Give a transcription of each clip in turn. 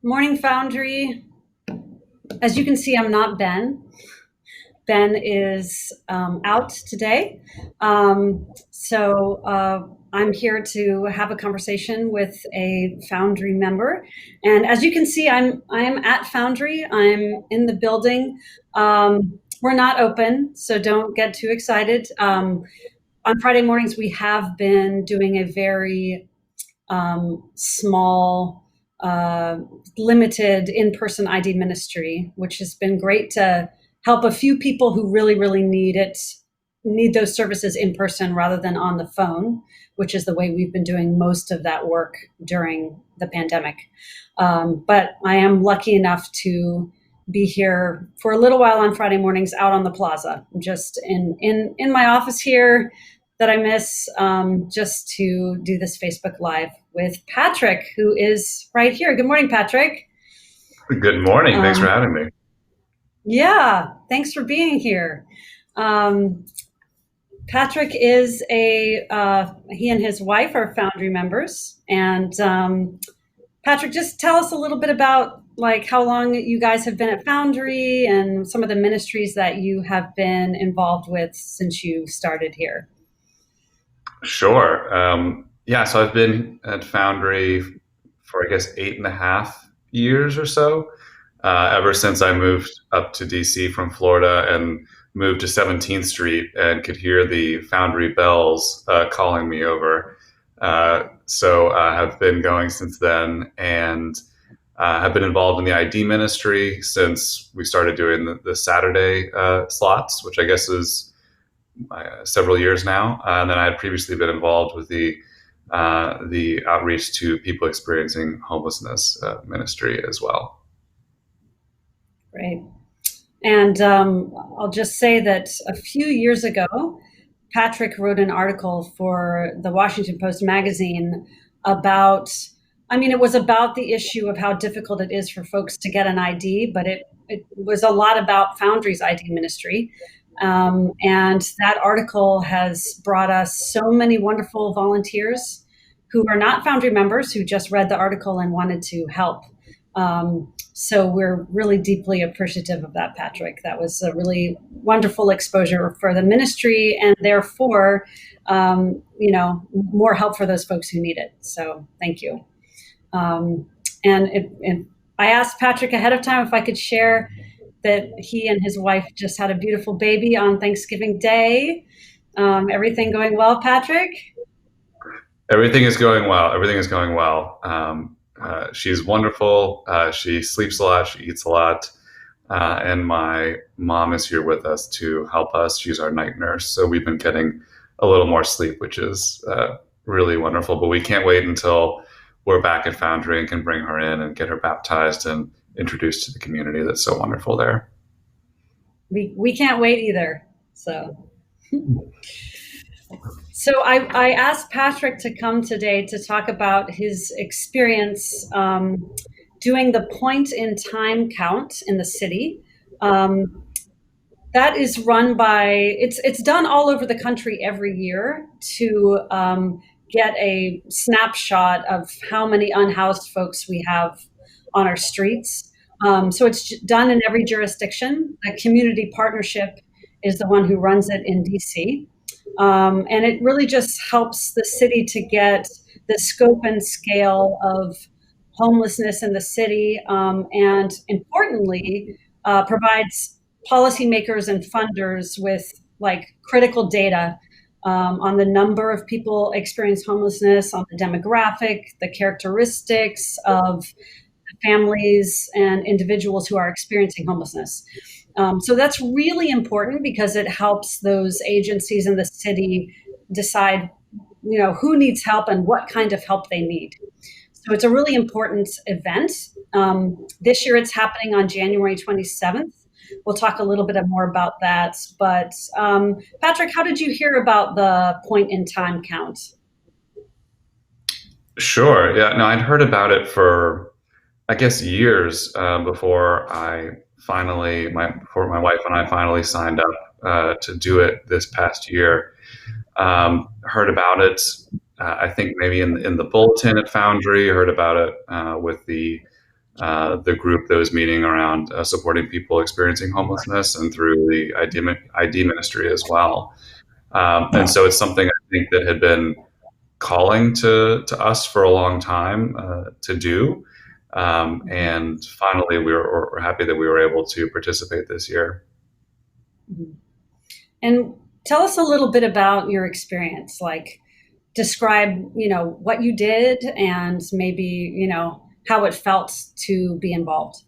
Morning, Foundry. As you can see, I'm not Ben. Ben is out today. I'm here to have a conversation with a Foundry member. And as you can see, I am at Foundry. I'm in the building. We're not open, so don't get too excited. On Friday mornings, we have been doing a very small, limited in-person ID ministry, which has been great to help a few people who really, really need those services in person rather than on the phone, which is the way we've been doing most of that work during the pandemic. But I am lucky enough to be here for a little while on Friday mornings out on the plaza, just in my office here that I miss, just to do this Facebook Live with Patrick, who is right here. Good morning, Patrick. Good morning. Thanks for having me. Yeah, thanks for being here. Patrick is he and his wife are Foundry members. And Patrick, just tell us a little bit about how long you guys have been at Foundry and some of the ministries that you have been involved with since you started here. Sure. So I've been at Foundry for, I guess, 8.5 years or so, ever since I moved up to DC from Florida and moved to 17th Street and could hear the Foundry bells calling me over. So I have been going since then, and have been involved in the ID ministry since we started doing the Saturday slots, which I guess is several years now. And then I had previously been involved with the outreach to people experiencing homelessness ministry as well. Great. And I'll just say that a few years ago, Patrick wrote an article for the Washington Post magazine about, it was about the issue of how difficult it is for folks to get an ID, but it was a lot about Foundry's ID ministry. And that article has brought us so many wonderful volunteers who are not Foundry members, who just read the article and wanted to help. So we're really deeply appreciative of that, Patrick. That was a really wonderful exposure for the ministry, and therefore, more help for those folks who need it. So thank you. And I asked Patrick ahead of time if I could share that he and his wife just had a beautiful baby on Thanksgiving Day. Everything going well, Patrick? Everything is going well. Everything is going well. She's wonderful. She sleeps a lot. She eats a lot. And my mom is here with us to help us. She's our night nurse. So we've been getting a little more sleep, which is really wonderful. But we can't wait until we're back at Foundry and can bring her in and get her baptized and introduced to the community that's so wonderful there. We can't wait either. So I asked Patrick to come today to talk about his experience doing the point in time count in the city. That is run by, it's done all over the country every year to get a snapshot of how many unhoused folks we have on our streets. So it's done in every jurisdiction. The community partnership is the one who runs it in DC. And it really just helps the city to get the scope and scale of homelessness in the city, and importantly, provides policymakers and funders with critical data on the number of people experiencing homelessness, on the demographic, the characteristics of families and individuals who are experiencing homelessness. So that's really important because it helps those agencies in the city decide, who needs help and what kind of help they need. So it's a really important event. This year it's happening on January 27th. We'll talk a little bit more about that. But Patrick, how did you hear about the point in time count? Sure. Yeah. No, I'd heard about it for, I guess, years before my wife and I finally signed up to do it this past year. Heard about it, I think maybe in the bulletin at Foundry. Heard about it with the the group that was meeting around supporting people experiencing homelessness, and through the ID Ministry as well. And so it's something I think that had been calling to us for a long time to do. And finally, we're happy that we were able to participate this year. Mhm. And tell us a little bit about your experience. Like, describe, what you did and maybe, how it felt to be involved.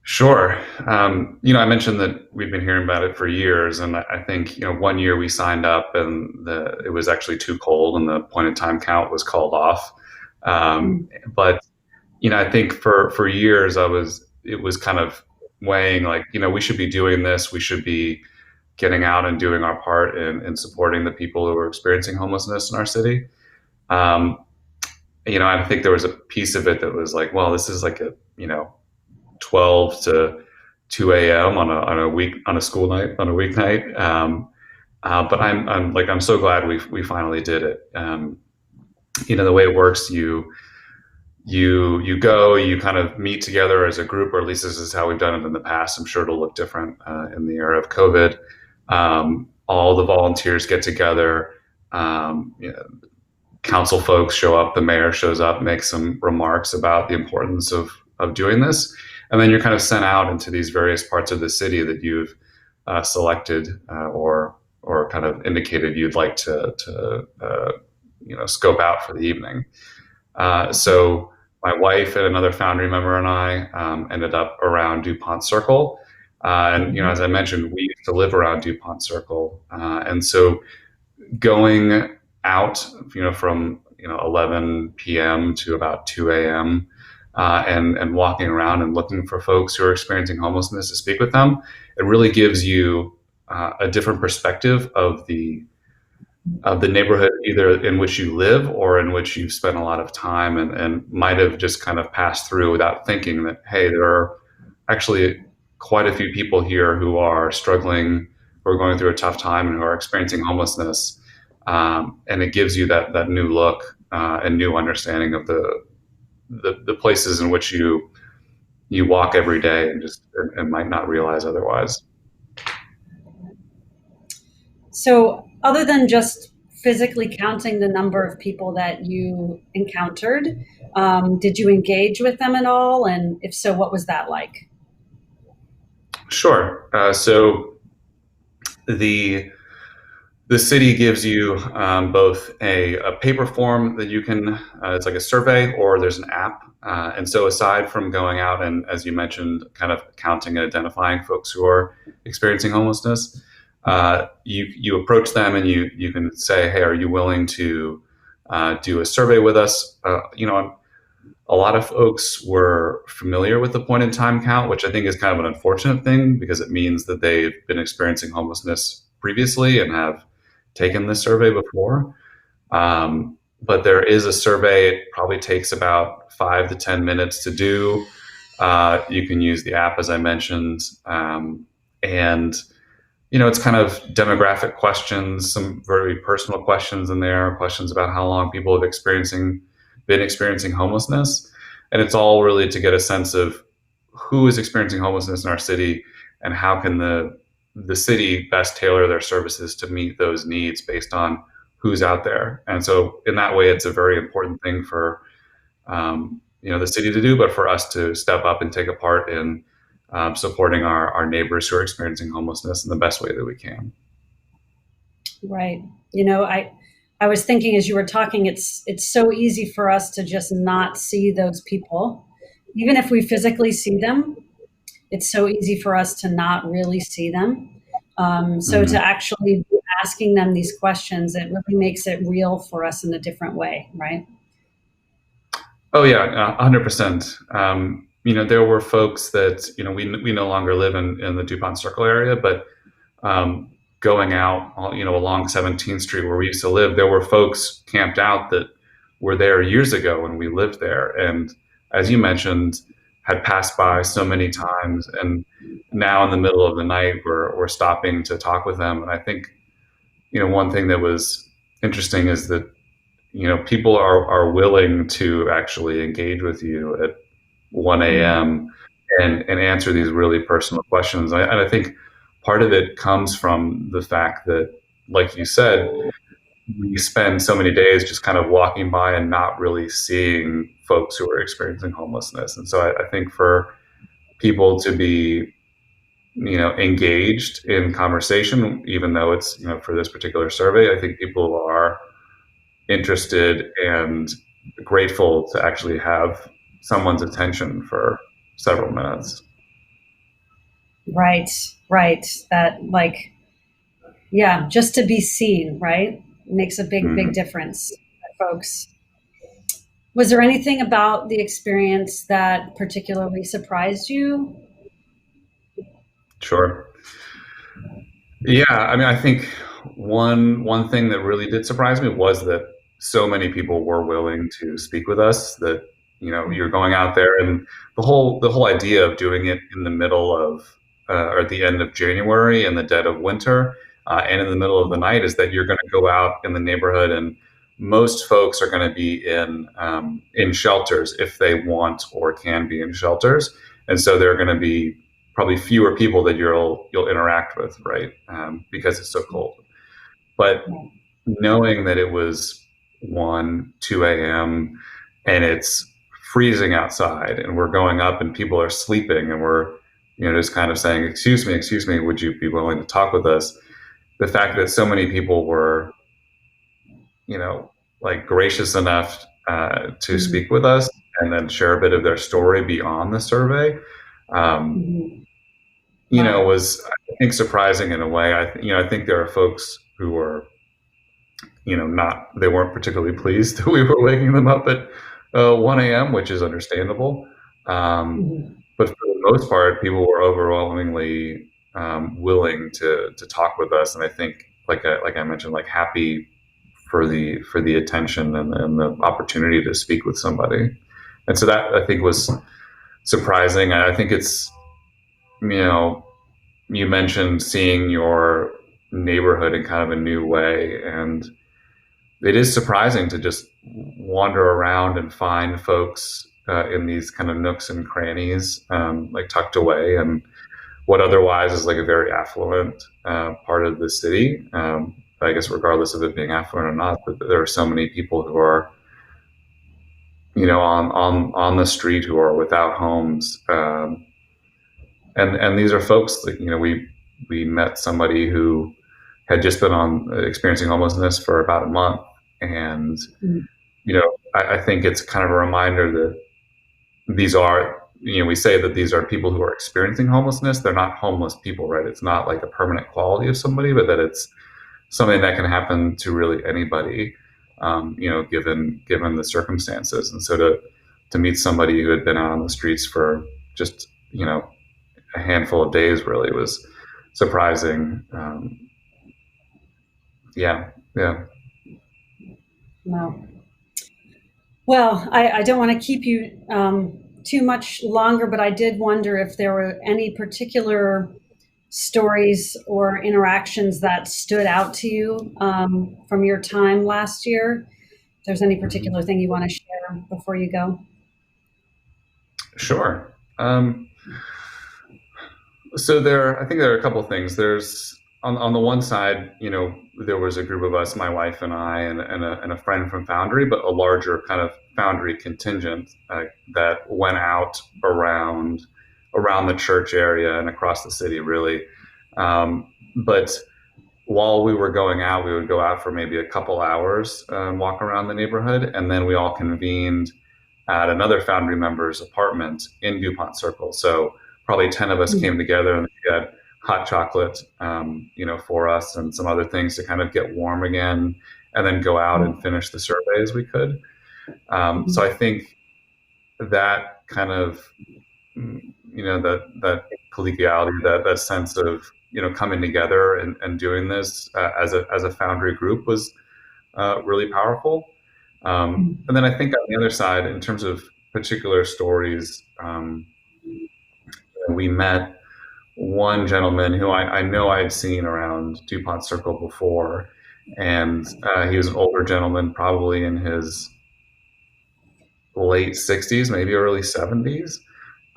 Sure. I mentioned that we've been hearing about it for years, and I think one year we signed up, and it was actually too cold, and the point in time count was called off. Mm. But I think for years it was kind of weighing like we should be doing this, we should be getting out and doing our part in supporting the people who are experiencing homelessness in our city. Um, I think there was a piece of it that was like, well, this is like a 12 to 2 a.m. on a school night, on a weeknight. But I'm so glad we finally did it. The way it works, you go, you kind of meet together as a group, or at least this is how we've done it in the past. I'm sure it'll look different in the era of COVID. All the volunteers get together. Um, you know, Council folks show up. The mayor shows up, makes some remarks about the importance of doing this, and then you're kind of sent out into these various parts of the city that you've selected or kind of indicated you'd like to scope out for the evening. So my wife and another Foundry member and I ended up around DuPont Circle. And as I mentioned, we used to live around DuPont Circle, and so going out, from 11 p.m. to about 2 a.m. And walking around and looking for folks who are experiencing homelessness to speak with them, it really gives you a different perspective of the neighborhood, either in which you live or in which you've spent a lot of time, and might have just kind of passed through without thinking that, hey, there are actually quite a few people here who are struggling, who are going through a tough time, and who are experiencing homelessness. And it gives you that new look and new understanding of the places in which you walk every day and might not realize otherwise. So, other than just physically counting the number of people that you encountered, did you engage with them at all? And if so, what was that like? Sure. So the the city gives you both a paper form that you can, it's like a survey, or there's an app. And so, aside from going out and, as you mentioned, kind of counting and identifying folks who are experiencing homelessness, you approach them and you can say, hey, are you willing to do a survey with us? A lot of folks were familiar with the point in time count, which I think is kind of an unfortunate thing, because it means that they've been experiencing homelessness previously and have taken this survey before. But there is a survey. It probably takes about 5 to 10 minutes to do. You can use the app, as I mentioned. And it's kind of demographic questions, some very personal questions in there, questions about how long people have been experiencing homelessness. And it's all really to get a sense of who is experiencing homelessness in our city, and how can the city best tailor their services to meet those needs based on who's out there. And so, in that way, it's a very important thing for the city to do, but for us to step up and take a part in supporting our neighbors who are experiencing homelessness in the best way that we can. Right. I was thinking as you were talking, it's so easy for us to just not see those people, even if we physically see them. It's so easy for us to not really see them. So Mm-hmm. to actually be asking them these questions, it really makes it real for us in a different way, right? Oh yeah, 100%. There were folks that we no longer live in the DuPont Circle area, but um, going out, along 17th Street where we used to live, there were folks camped out that were there years ago when we lived there, and as you mentioned, had passed by so many times, and now in the middle of the night, we're stopping to talk with them. And I think one thing that was interesting is that people are willing to actually engage with you at 1 Mm. a.m. And answer these really personal questions. And I think part of it comes from the fact that, like you said, we spend so many days just kind of walking by and not really seeing folks who are experiencing homelessness. And so I think for people to be, engaged in conversation, even though it's, for this particular survey, I think people are interested and grateful to actually have someone's attention for several minutes. Right, right. That, like, yeah, just to be seen, right? Makes a big, big Mhm. difference for folks. Was there anything about the experience that particularly surprised you? Sure. Yeah, I mean, I think one thing that really did surprise me was that so many people were willing to speak with us. That you're going out there, and the whole idea of doing it in the middle of or at the end of January, in the dead of winter, and in the middle of the night, is that you're going to go out in the neighborhood, and most folks are going to be in shelters if they want or can be in shelters, and so there are going to be probably fewer people that you'll interact with, right? Because it's so cold. But Right. knowing that it was 1, 2 a.m. and it's freezing outside, and we're going up, and people are sleeping, and we're just kind of saying, excuse me, would you be willing to talk with us? The fact that so many people were, you know, like gracious enough to Mhm. speak with us and then share a bit of their story beyond the survey. Um, Mhm. Wow. was, I think, surprising in a way. I think there are folks who were, not, they weren't particularly pleased that we were waking them up at 1 a.m., which is understandable. Um, Mhm. but for the most part, people were overwhelmingly willing to talk with us, and I think, like I mentioned, like happy for the attention and the opportunity to speak with somebody. And so that, I think, was surprising. I think it's, you know you mentioned seeing your neighborhood in kind of a new way, and it is surprising to just wander around and find folks in these kind of nooks and crannies, like tucked away, and what otherwise is like a very affluent part of the city. I guess regardless of it being affluent or not, but there are so many people who are, on the street, who are without homes. And these are folks that, we met somebody who had just been on experiencing homelessness for about a month, and Mhm. I think it's kind of a reminder that these are, we say that these are people who are experiencing homelessness. They're not homeless people, right? It's not like a permanent quality of somebody, but that it's something that can happen to really anybody, given the circumstances. And so to meet somebody who had been out on the streets for just, a handful of days, really was surprising. Yeah, yeah. Wow. Well, I don't want to keep you too much longer, but I did wonder if there were any particular stories or interactions that stood out to you from your time last year. If there's any particular Mhm. thing you want to share before you go. Sure. I think there are a couple of things. There's, on the one side, there was a group of us, my wife and I, and a friend from Foundry, but a larger kind of Foundry contingent that went out around the church area and across the city, really. But while we were going out, we would go out for maybe a couple hours, walk around the neighborhood, and then we all convened at another Foundry member's apartment in DuPont Circle. So probably 10 of us came Mm. together, and we had hot chocolate, for us, and some other things to kind of get warm again, and then go out and finish the survey as we could. So I Mhm. think that kind of, that collegiality, that sense of, coming together and doing this as a Foundry group was really powerful. And then I think on the other side, in terms of particular stories, we met one gentleman who I know I had seen around DuPont Circle before, and he was an older gentleman, probably in his late 60s, maybe early 70s.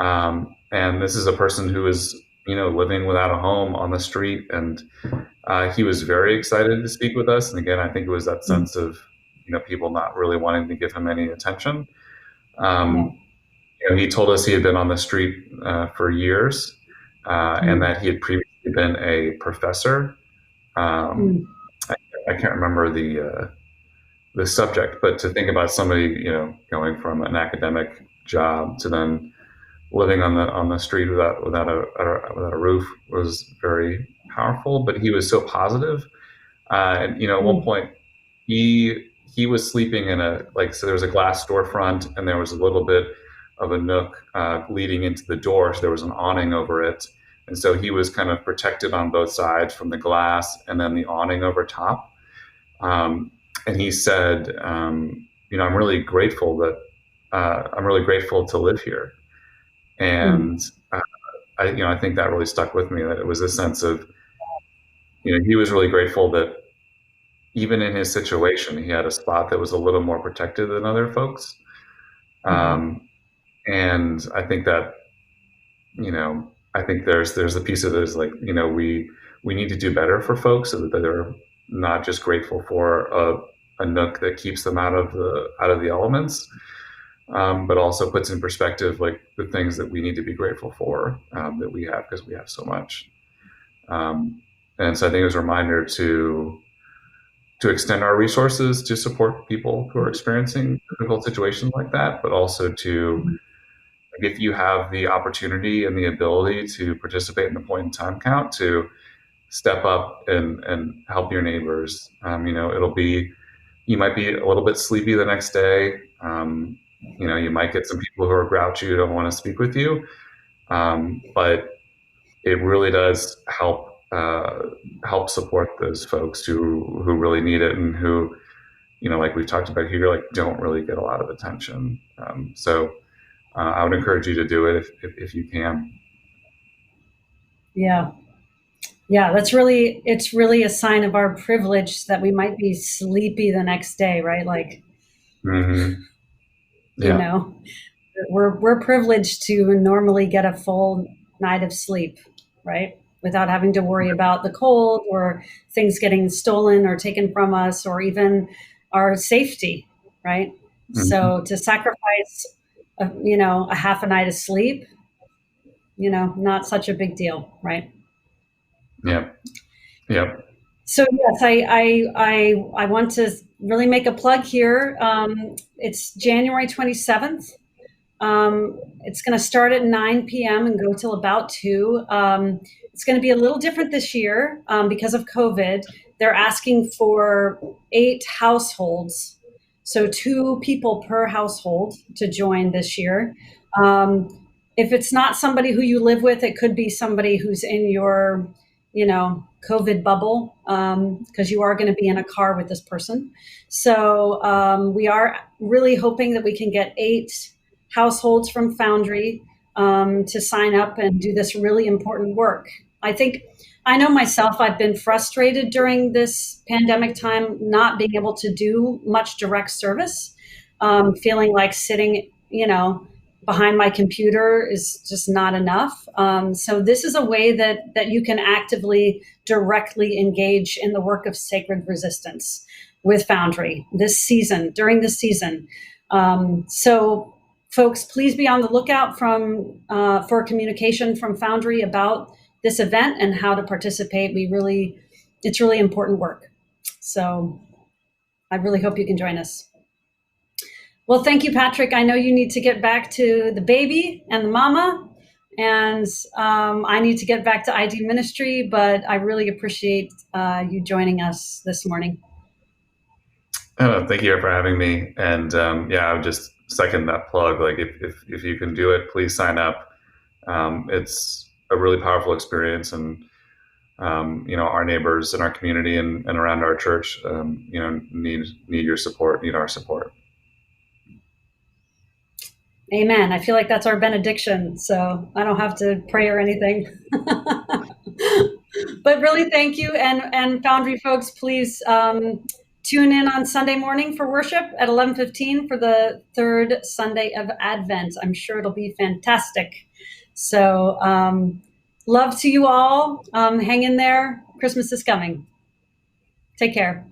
And this is a person who is, living without a home on the street. And he was very excited to speak with us. And again, I think it was that Mm. sense of, people not really wanting to give him any attention. Yeah. Um, he told us he had been on the street for years, and Mm. that he had previously been a professor. Um, Mm. I, I can't remember the subject, but to think about somebody, going from an academic job to then living on the street without a roof was very powerful. But he was so positive. And at one Mm. point, he was sleeping in so there was a glass storefront, and there was a little bit of a nook leading into the door. So there was an awning over it, and so he was kind of protected on both sides from the glass and then the awning over top. Um, and he said, I'm really grateful to live here. Mm. And I think that really stuck with me. That it was a sense of, he was really grateful that even in his situation, he had a spot that was a little more protected than other folks. Mhm. Um, and I think that, I think there's a piece of this, like, we need to do better for folks so that they're not just grateful for a nook that keeps them out of the elements, but also puts in perspective like the things that we need to be grateful for, that we have, because we have so much. Um, and so I think it was a reminder to extend our resources to support people who are experiencing difficult situations like that, but also to, Mhm. like, if you have the opportunity and the ability to participate in the point in time count, to step up and help your neighbors. You might be a little bit sleepy the next day. You might get some people who are grouchy who don't want to speak with you. But it really does help support those folks who really need it, and who, like we've talked about here, like, don't really get a lot of attention. So I would encourage you to do it if you can. Yeah. Yeah, it's really a sign of our privilege that we might be sleepy the next day, right? Like, Hmm. you Yeah. know, we're privileged to normally get a full night of sleep, right? Without having to worry about the cold or things getting stolen or taken from us, or even our safety, right? Hmm. So to sacrifice a half a night of sleep, not such a big deal, right? Yep. Yep. So yes, I want to really make a plug here. It's January 27th. It's going to start at 9 p.m. and go till about 2. It's going to be a little different this year because of COVID. They're asking for 8 households, so 2 people per household to join this year. If it's not somebody who you live with, it could be somebody who's in your, COVID bubble, because you are going to be in a car with this person. So we are really hoping that we can get 8 households from Foundry to sign up and do this really important work. I know myself, I've been frustrated during this pandemic time not being able to do much direct service, feeling like sitting, behind my computer is just not enough. So this is a way that you can actively, directly engage in the work of sacred resistance with Foundry during this season. So folks, please be on the lookout for communication from Foundry about this event and how to participate. It's really important work. So I really hope you can join us. Well, thank you, Patrick. I know you need to get back to the baby and the mama, and I need to get back to ID Ministry, but I really appreciate you joining us this morning. Thank you for having me. And yeah, I would just second that plug. Like, if you can do it, please sign up. It's a really powerful experience, and our neighbors in our community and around our church, need your support, need our support. Amen. I feel like that's our benediction, so I don't have to pray or anything. But really, thank you. And Foundry folks, please tune in on Sunday morning for worship at 11:15 for the third Sunday of Advent. I'm sure it'll be fantastic. So love to you all. Hang in there. Christmas is coming. Take care.